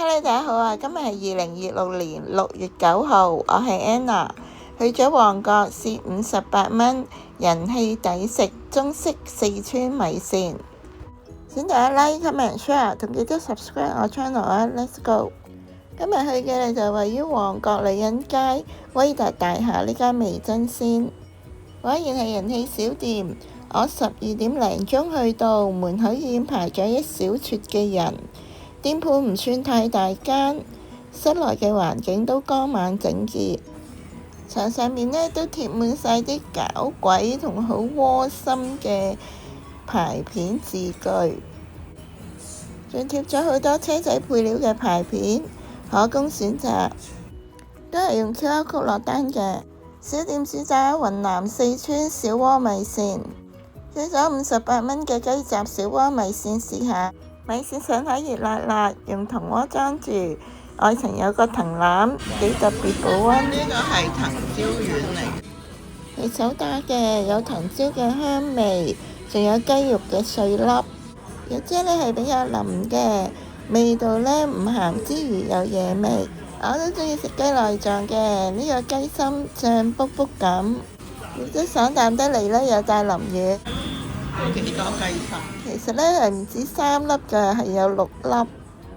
Hello，大家好啊！今日係2026年6月9號，我係 Anna，去咗旺角試58蚊人氣抵食中式四川米線。請大家 like、comment、share 同記得 subscribe 我 channel 啊 ！Let's go！ 今日去嘅就位於旺角女人街威達大廈呢間味珍鮮，果然係人氣小店。我12點零鐘去到，門口已經排咗一小撮嘅人。店鋪唔算太大間，室內嘅環境都光猛整潔，牆上面呢都貼滿晒啲搞鬼同好窩心嘅牌片字句，仲貼咗好多車仔配料嘅牌片，可供選擇，都係用 QR code 落單嘅。小店主打雲南四川小鍋米線，叫咗58蚊嘅雞雜小鍋米線試下。米線上睇熱辣辣，用銅鍋裝住，外層有個藤籃，幾特別保溫。呢個係藤椒丸嚟，係手打嘅，有藤椒嘅香味，仲有雞肉嘅碎粒。有啲呢係比較腍嘅，味道呢唔鹹之餘有野味。我都中意食雞內臟嘅，呢個雞心醬卜卜咁，亦都爽啖得嚟呢，有帶淋魚。幾多雞心？其實呢係唔止3粒㗎，係有6粒，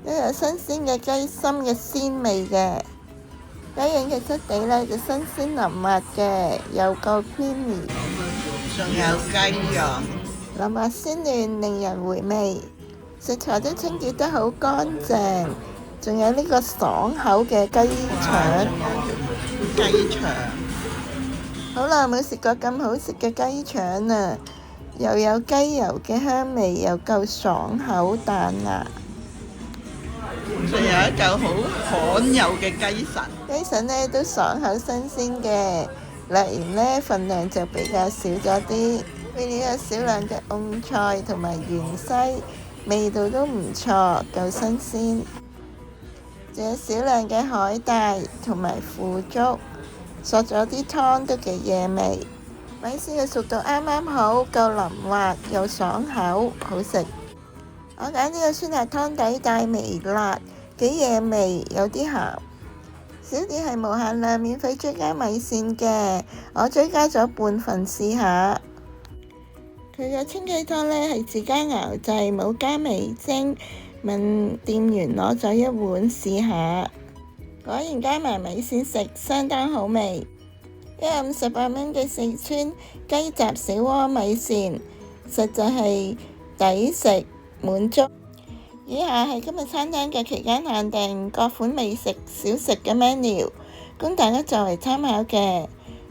都有新鮮嘅雞心嘅鮮味嘅。雞翼嘅質地呢就新鮮腍滑嘅，又夠 creamy。仲有雞肉，腍滑鮮嫩，令人回味。食材都清潔得好乾淨，仲有呢個爽口嘅雞腸。雞腸。好耐冇食過咁好食嘅雞腸啊！又有雞油嘅香味，又夠爽口彈牙。仲有一嚿好罕有嘅雞腎。雞腎呢都爽口新鮮嘅，略然呢份量就比較少咗啲。配料有少量嘅蕹菜同埋芫茜，味道都唔錯，夠新鮮。仲有少量嘅海帶同埋腐竹，索咗啲湯都幾惹味。米線嘅熟度啱啱好，夠腍滑又爽口，好食。我揀呢個酸辣湯底帶微辣，幾惹味，有啲鹹。小店係無限量免費追加米線嘅，我追加咗半份試下。佢嘅清雞湯呢係自家熬製，冇加味精，問店員攞咗一碗試下，果然加埋米線食相當好味。58蚊嘅四川雞雜小鍋米線，實在係抵食滿足。以下係今日餐廳嘅期間限定各款美食小食嘅 menu， 供大家作為參考嘅。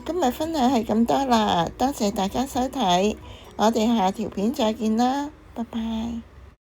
今日分享係咁多啦，多謝大家收睇，我哋下條片再見啦，拜拜。